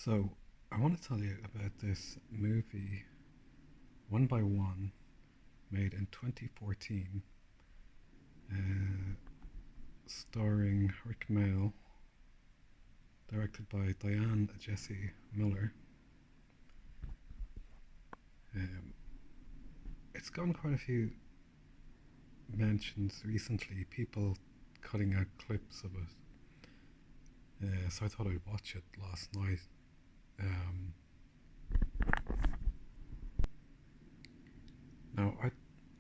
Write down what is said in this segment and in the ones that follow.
So, I want to tell you about this movie, One by One, made in 2014, uh, starring Rick Mail, directed by Diane Jesse Miller. Um, it's gotten quite a few mentions recently, people cutting out clips of it. So I thought I'd watch it last night. Um,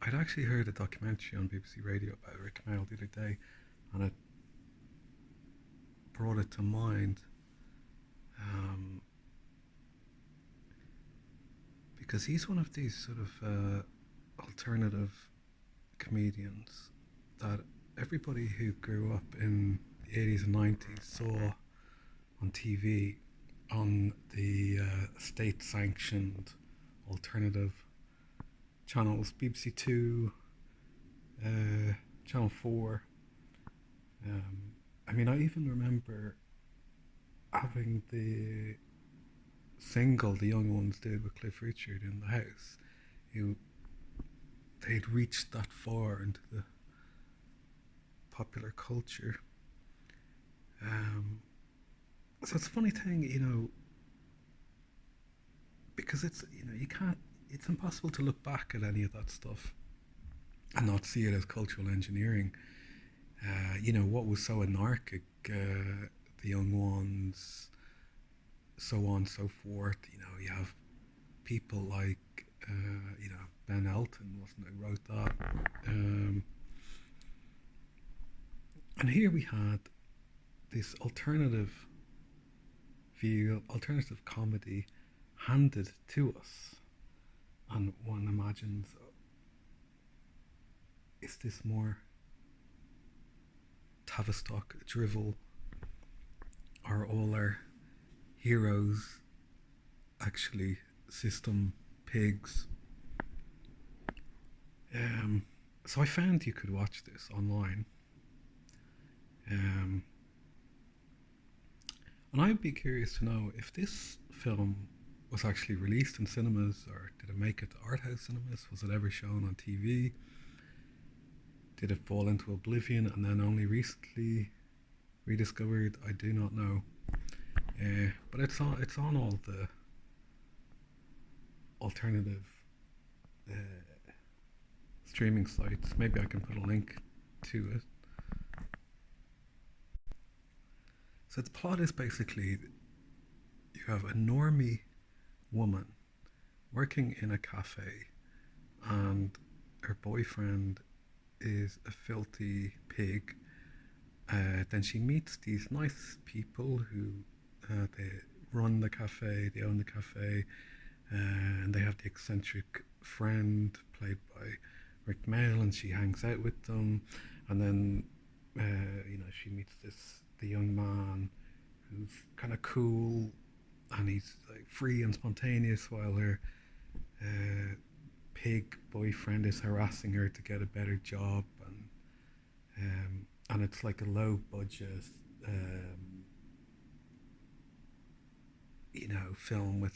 I'd actually heard a documentary on BBC Radio about Rick Mail the other day, and it brought it to mind um, because he's one of these sort of alternative comedians that everybody who grew up in the 80s and 90s saw on TV on the state sanctioned alternative channels, BBC Two, Channel 4. I mean, I even remember having the single the young ones did with Cliff Richard in the house. You, they'd reached that far into the popular culture. Um, so it's a funny thing, because you can't, it's impossible to look back at any of that stuff and not see it as cultural engineering. What was so anarchic, the young ones, so on and so forth. You have people like, Ben Elton, wasn't it, wrote that. And here we had this alternative view, alternative comedy handed to us. And one imagines, is this more Tavistock drivel? Are all our heroes actually system pigs? So I found you could watch this online. And I'd be curious to know if this film was actually released in cinemas, or did it make it to art house cinemas? Was it ever shown on TV? Did it fall into oblivion and then only recently rediscovered? I do not know. But it's on all the alternative uh, streaming sites. Maybe I can put a link to it. So the plot is basically you have a normie woman working in a cafe, and her boyfriend is a filthy pig. Then she meets these nice people who they run the cafe, they own the cafe, and they have the eccentric friend played by Rick Mail, and she hangs out with them. And then she meets the young man who's kind of cool, and he's like free and spontaneous, while her uh, pig boyfriend is harassing her to get a better job. And it's like a low budget um, film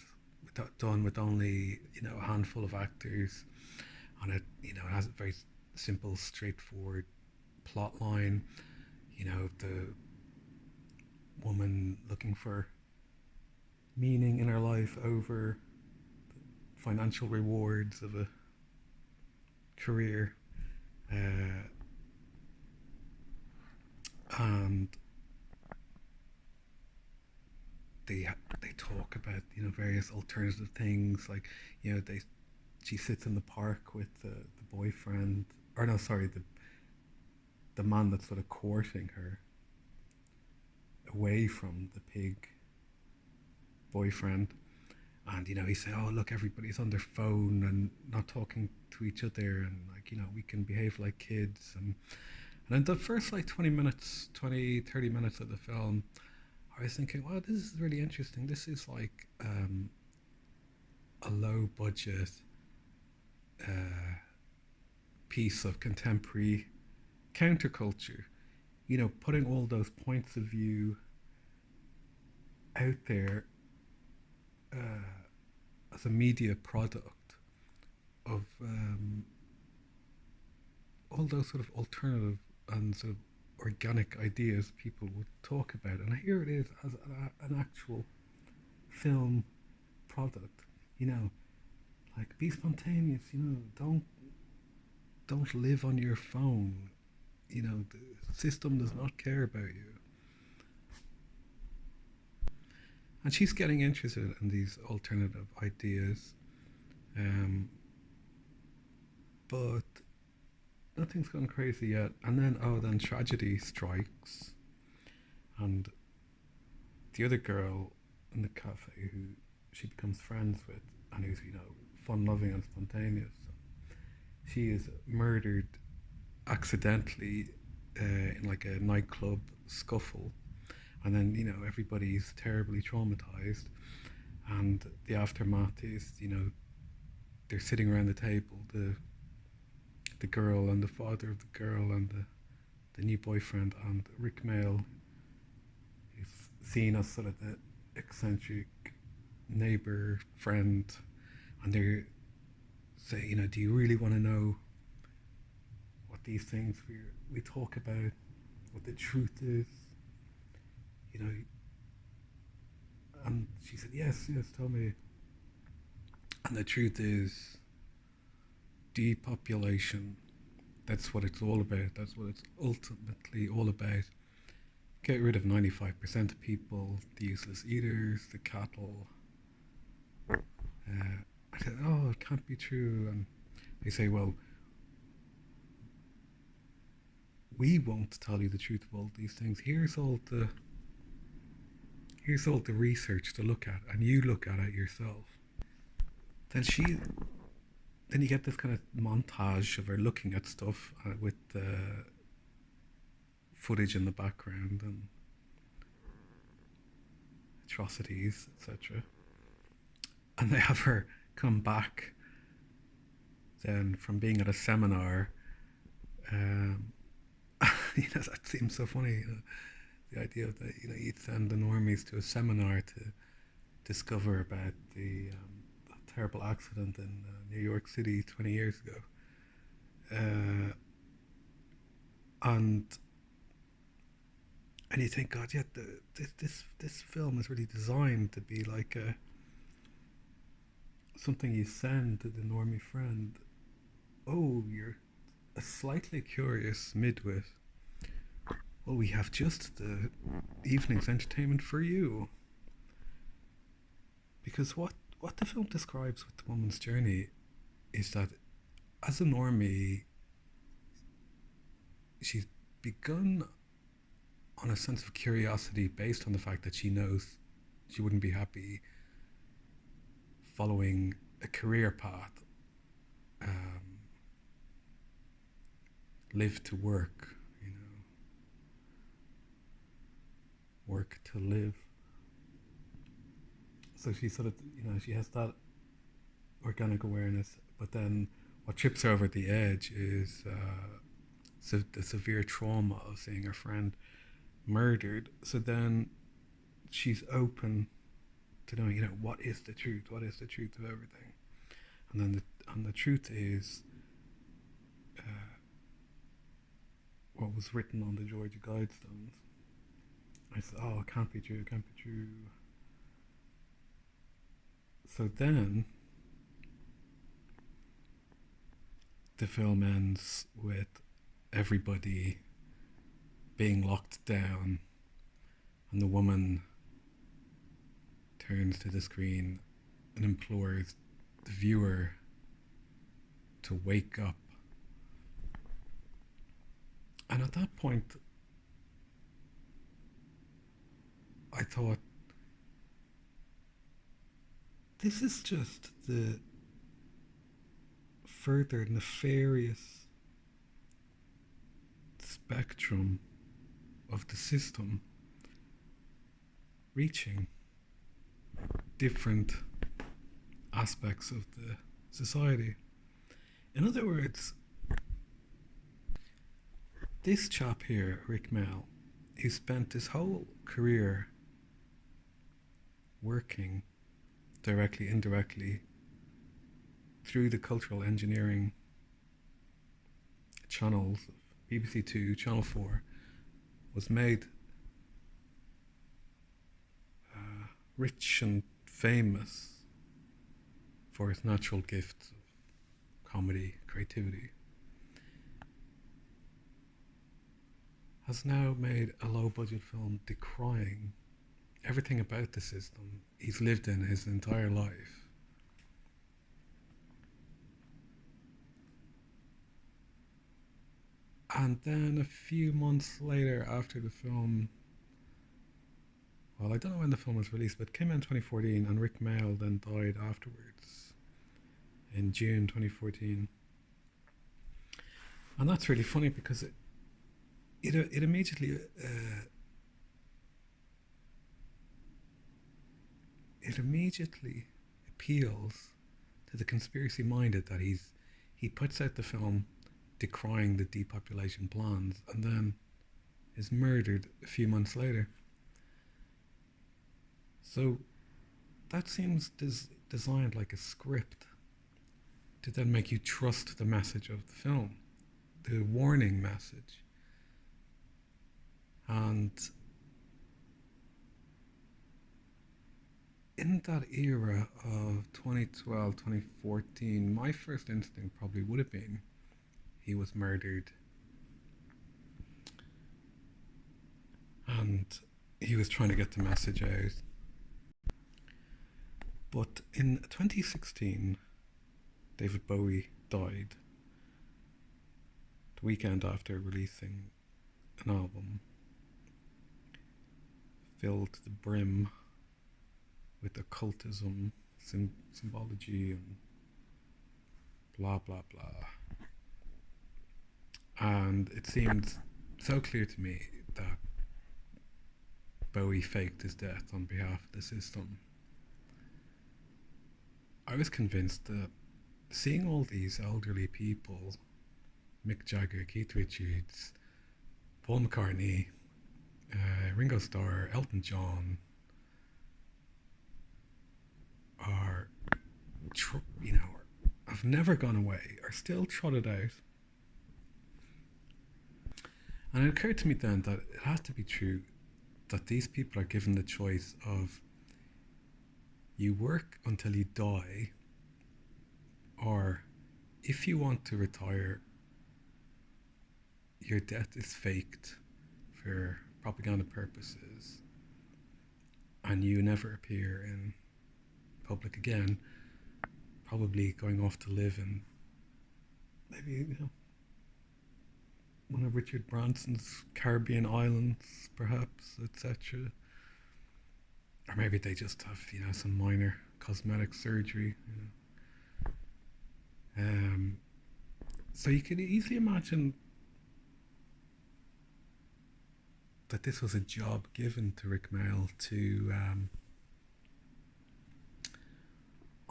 done with only a handful of actors, and it has a very simple, straightforward plot line. The woman looking for meaning in her life over the financial rewards of a career, uh, and they talk about various alternative things, like they she sits in the park with the boyfriend, or no, sorry, the man that's sort of courting her, away from the pig boyfriend. And he say, oh look, everybody's on their phone and not talking to each other, and like we can behave like kids. And in the first like 20 minutes, 20 30 minutes of the film, I was thinking, wow, this is really interesting. This is like a low budget piece of contemporary counterculture, putting all those points of view out there as a media product of all those sort of alternative and sort of organic ideas people would talk about. And here it is as an actual film product. You know, like, be spontaneous. You know, don't live on your phone. You know, the system does not care about you. And she's getting interested in these alternative ideas, um, but nothing's gone crazy yet. And then, then tragedy strikes, and the other girl in the cafe who she becomes friends with, and who's, you know, fun-loving and spontaneous, she is murdered accidentally in like a nightclub scuffle, and then, you know, everybody's terribly traumatized, and the aftermath is, you know, they're sitting around the table, the girl and the father of the girl and the new boyfriend, and Rick Mail is seen as sort of the eccentric neighbor friend, and they're saying, you know, do you really want to know what these things we talk about, what the truth is, you know? And she said, yes, tell me. And the truth is depopulation. That's what it's all about. That's what it's ultimately all about. Get rid of 95% of people, the useless eaters, the cattle. I said, oh, it can't be true. And they say, well, we won't tell you the truth of all these things. Here's all the research to look at, and you look at it yourself. Then then you get this kind of montage of her looking at stuff with the footage in the background and atrocities, etc. And they have her come back then from being at a seminar. You know, that seems so funny. You know, the idea that, you know, you'd send the normies to a seminar to discover about the terrible accident in New York City 20 years ago, and you think, God, yeah, this film is really designed to be like something you send to the normie friend. Oh, you're a slightly curious midwit. Well, we have just the evening's entertainment for you. Because what the film describes with the woman's journey is that as a normie, she's begun on a sense of curiosity based on the fact that she knows she wouldn't be happy following a career path, live to work, you know, work to live. So she sort of, you know, she has that organic awareness, but then what trips her over the edge is the severe trauma of seeing her friend murdered. So then she's open to knowing, you know, what is the truth? What is the truth of everything? And then the truth is what was written on the Georgia Guidestones. I said, oh, it can't be true, it can't be true. So then the film ends with everybody being locked down, and the woman turns to the screen and implores the viewer to wake up. And at that point, I thought, this is just the further nefarious spectrum of the system reaching different aspects of the society. In other words, this chap here, Rick Mell, who spent his whole career working directly, indirectly, through the cultural engineering channels of BBC Two, Channel 4, was made rich and famous for its natural gifts of comedy, creativity, has now made a low budget film decrying everything about the system he's lived in his entire life. And then a few months later, after the film, well, I don't know when the film was released, but it came out in 2014, and Rick Mayall then died afterwards in June 2014. And that's really funny because it immediately it immediately appeals to the conspiracy minded that he puts out the film decrying the depopulation plans and then is murdered a few months later. So that seems designed like a script to then make you trust the message of the film, the warning message. And in that era of 2012, 2014, my first instinct probably would have been he was murdered and he was trying to get the message out. But in 2016, David Bowie died the weekend after releasing an album filled to the brim with occultism, symbology, and blah blah blah. And it seemed so clear to me that Bowie faked his death on behalf of the system. I was convinced that seeing all these elderly people, Mick Jagger, Keith Richards, Paul McCartney, Ringo Starr, Elton John, are, have never gone away, are still trotted out. And it occurred to me then that it has to be true that these people are given the choice of you work until you die, or if you want to retire, your death is faked for propaganda purposes and you never appear in public again, probably going off to live in maybe one of Richard Branson's Caribbean islands, perhaps, etc. Or maybe they just have, some minor cosmetic surgery. So you could easily imagine that this was a job given to Rick Mayall to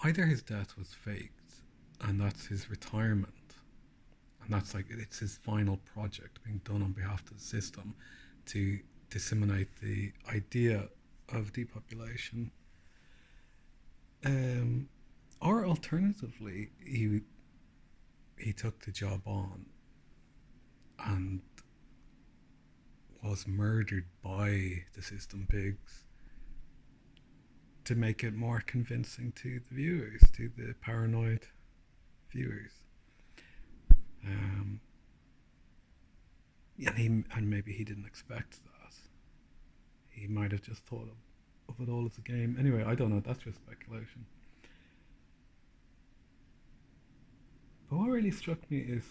either his death was faked and that's his retirement, and that's like it's his final project being done on behalf of the system to disseminate the idea of depopulation, or alternatively he took the job on and was murdered by the system pigs to make it more convincing to the viewers, to the paranoid viewers. And maybe he didn't expect that. He might have just thought of it all as a game. Anyway, I don't know, that's just speculation. But what really struck me is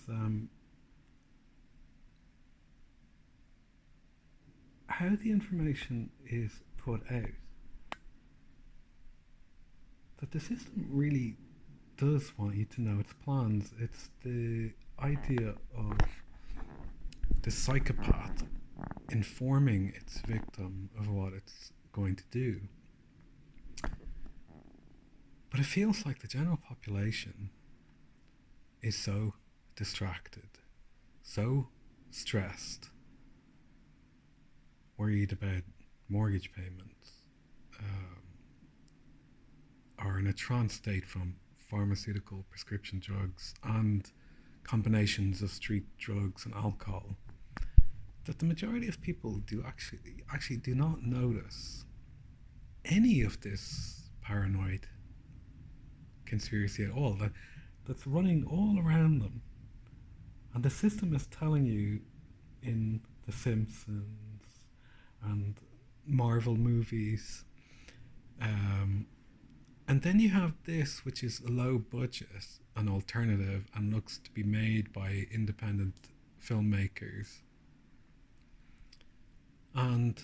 how the information is put out. That the system really does want you to know its plans. It's the idea of the psychopath informing its victim of what it's going to do. But it feels like the general population is so distracted, so stressed, worried about mortgage payments, are in a trance state from pharmaceutical prescription drugs and combinations of street drugs and alcohol, that the majority of people do actually do not notice any of this paranoid conspiracy at all that's running all around them. And the system is telling you in The Simpsons and Marvel movies. And then you have this, which is a low budget, an alternative, and looks to be made by independent filmmakers. And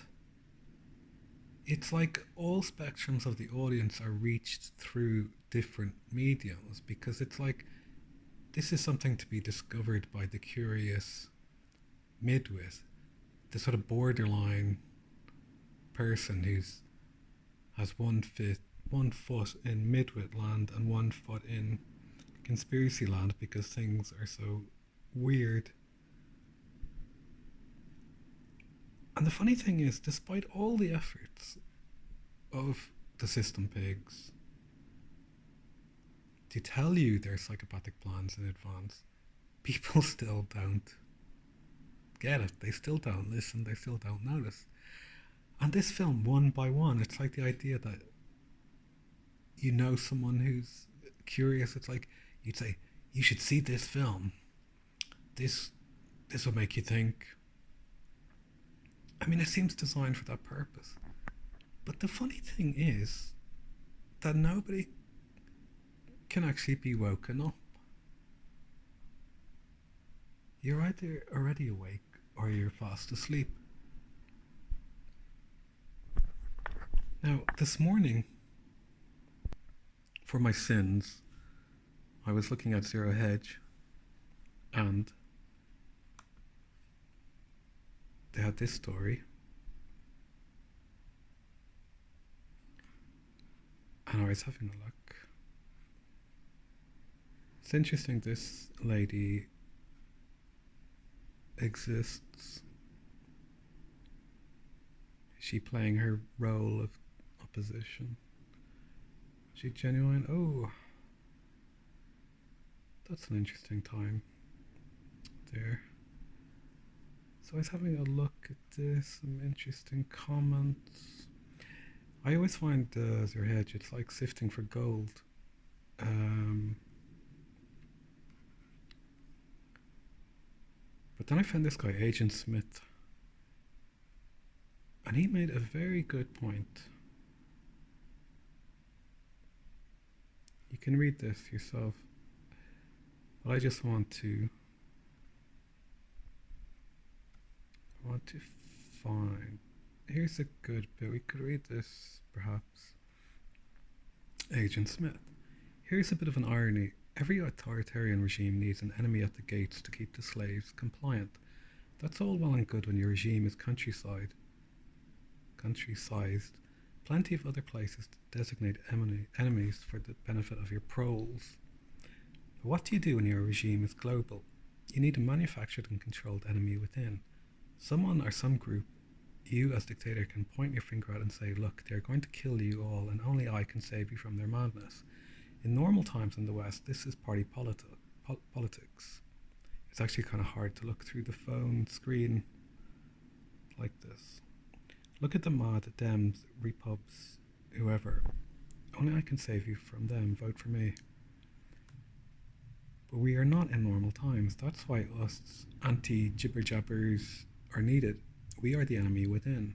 it's like all spectrums of the audience are reached through different mediums, because it's like this is something to be discovered by the curious midwit, the sort of borderline person who's has one foot in midwit land and one foot in conspiracy land, because things are so weird. And the funny thing is, despite all the efforts of the system pigs to tell you their psychopathic plans in advance, people still don't get it. They still don't listen. They still don't notice. And this film, one by one, it's like the idea that you know someone who's curious. It's like you'd say, you should see this film. This will make you think. I mean, it seems designed for that purpose. But the funny thing is that nobody can actually be woken up. You're either already awake or you're fast asleep. Now, this morning, for my sins, I was looking at Zero Hedge, and they had this story, and I was having a look. It's interesting, this lady exists. Is she playing her role of opposition? Is she genuine? Oh, that's an interesting time there. So I was having a look at this, some interesting comments. I always find Zero Hedge, it's like sifting for gold. But then I found this guy, Agent Smith, and he made a very good point. You can read this yourself, but I just want to find. Here's a good bit. We could read this, perhaps. Agent Smith. Here's a bit of an irony. Every authoritarian regime needs an enemy at the gates to keep the slaves compliant. That's all well and good when your regime is country-sized. Plenty of other places to designate enemies for the benefit of your proles. But what do you do when your regime is global? You need a manufactured and controlled enemy within. Someone or some group you as dictator can point your finger at and say, look, they're going to kill you all and only I can save you from their madness. In normal times in the West, this is party politics. It's actually kind of hard to look through the phone screen like this. Look at the mad Dems, Repubs, whoever. Only I can save you from them. Vote for me. But we are not in normal times. That's why us anti-jibber-jabbers are needed. We are the enemy within.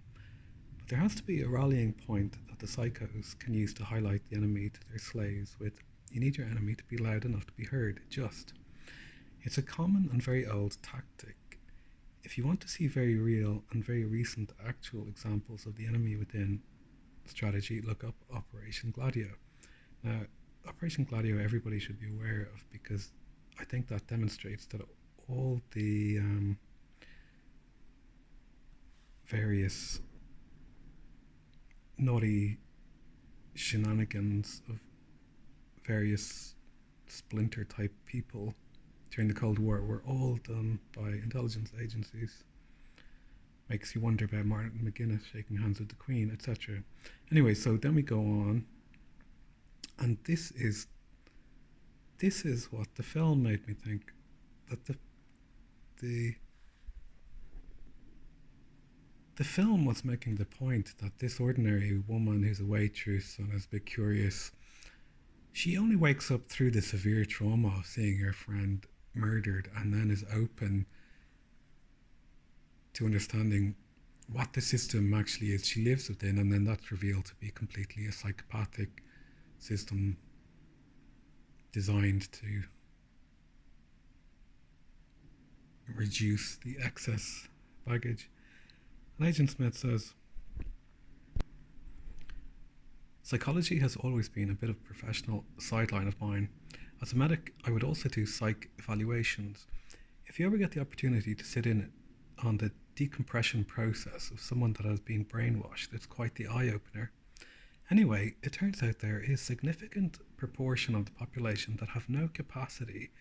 But there has to be a rallying point that the psychos can use to highlight the enemy to their slaves with, you need your enemy to be loud enough to be heard, just. It's a common and very old tactic. If you want to see very real and very recent actual examples of the enemy within strategy, look up Operation Gladio. Now, Operation Gladio everybody should be aware of, because I think that demonstrates that all the various naughty shenanigans of various splinter type people during the Cold War were all done by intelligence agencies. Makes you wonder about Martin McGuinness shaking hands with the Queen, etc. Anyway, so then we go on, And this is what the film made me think, that the the film was making the point that this ordinary woman who's a waitress and is a bit curious, she only wakes up through the severe trauma of seeing her friend murdered, and then is open to understanding what the system actually is she lives within, and then that's revealed to be completely a psychopathic system designed to reduce the excess baggage. And Agent Smith says, psychology has always been a bit of a professional sideline of mine. As a medic, I would also do psych evaluations. If you ever get the opportunity to sit in on the decompression process of someone that has been brainwashed, it's quite the eye-opener. Anyway, it turns out there is a significant proportion of the population that have no capacity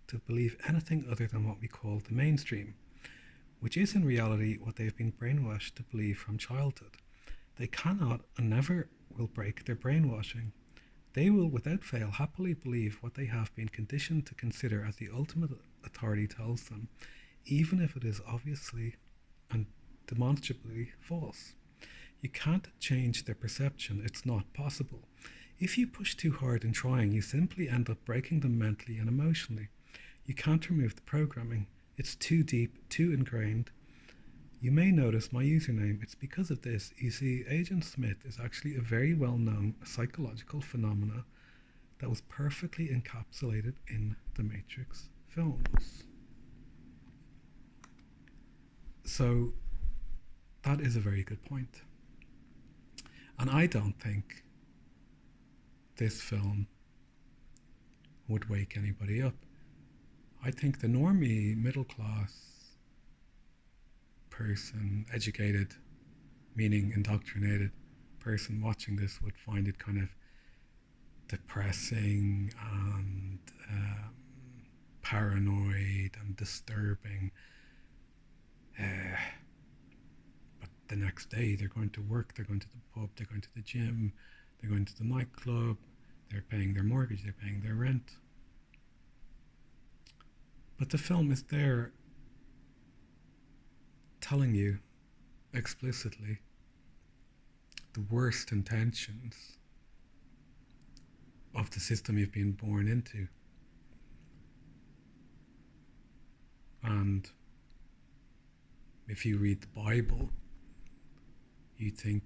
to believe anything other than what we call the mainstream, which is in reality what they've been brainwashed to believe from childhood. They cannot and never will break their brainwashing. They will without fail happily believe what they have been conditioned to consider as the ultimate authority tells them, even if it is obviously and demonstrably false. You can't change their perception, it's not possible. If you push too hard in trying, you simply end up breaking them mentally and emotionally. You can't remove the programming, it's too deep, too ingrained. You may notice my username, it's because of this. You see, Agent Smith is actually a very well-known psychological phenomena that was perfectly encapsulated in the Matrix films. So, that is a very good point. And I don't think this film would wake anybody up. I think the normie, middle class person, educated, meaning indoctrinated person watching this would find it kind of depressing and paranoid and disturbing. But the next day they're going to work, they're going to the pub, they're going to the gym, they're going to the nightclub, they're paying their mortgage, they're paying their rent. But the film is there telling you explicitly the worst intentions of the system you've been born into. And if you read the Bible, you think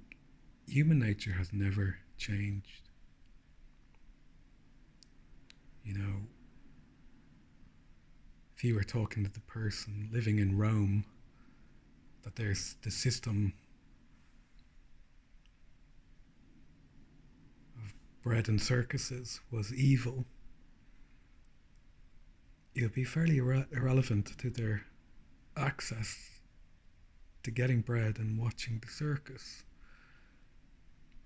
human nature has never changed. You know, if you were talking to the person living in Rome, that there's the system of bread and circuses was evil, it would be fairly irrelevant to their access to getting bread and watching the circus.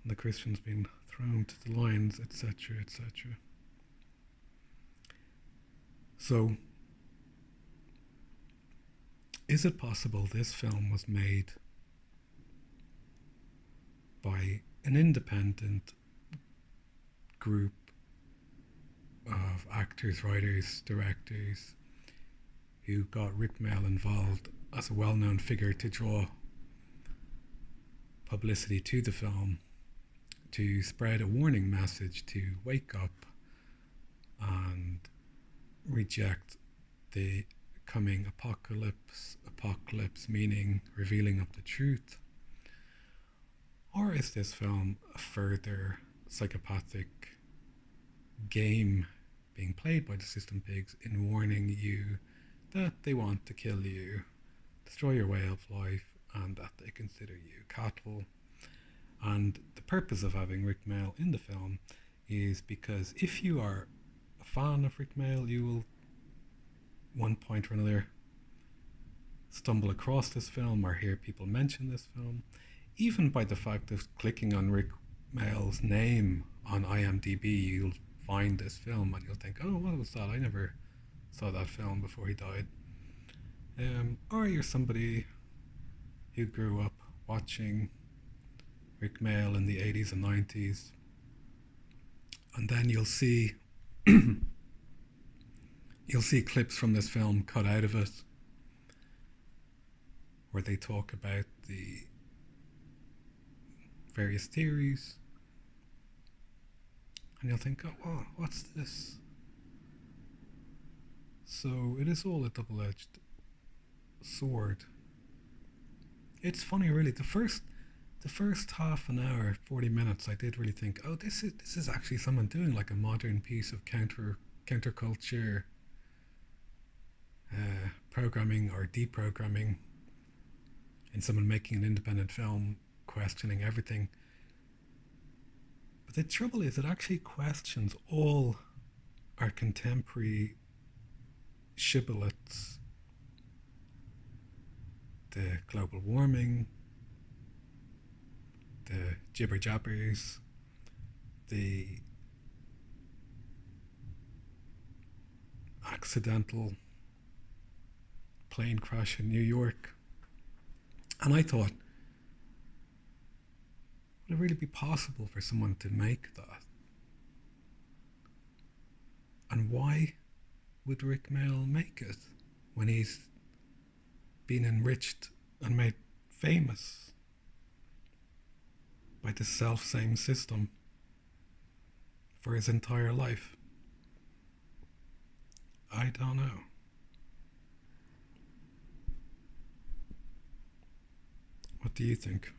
And the Christians being thrown to the lions, etc., etc. So, is it possible this film was made by an independent group of actors, writers, directors who got Rick Mail involved as a well-known figure to draw publicity to the film, to spread a warning message to wake up and reject the coming apocalypse meaning revealing of the truth? Or is this film a further psychopathic game being played by the system pigs in warning you that they want to kill you, destroy your way of life, and that they consider you cattle? And the purpose of having Rick Mail in the film is because if you are a fan of Rick Mail, you will one point or another stumble across this film or hear people mention this film, even by the fact of clicking on Rick Mail's name on IMDb. You'll find this film and you'll think, oh, what was that? I never saw that film before he died. Or you're somebody who grew up watching Rick Mail in the 80s and 90s And then you'll see clips from this film cut out of it where they talk about the various theories, and you'll think, oh, what's this? So it is all a double-edged sword. It's funny, really. The first half an hour, 40 minutes, I did really think, oh, this is actually someone doing like a modern piece of counterculture programming or deprogramming, in someone making an independent film, questioning everything. But the trouble is, it actually questions all our contemporary shibboleths: the global warming, the jibber jabbers, the accidental plane crash in New York. And I thought, would it really be possible for someone to make that? And why would Rick Mail make it when he's been enriched and made famous by the self same system for his entire life? I don't know. What do you think?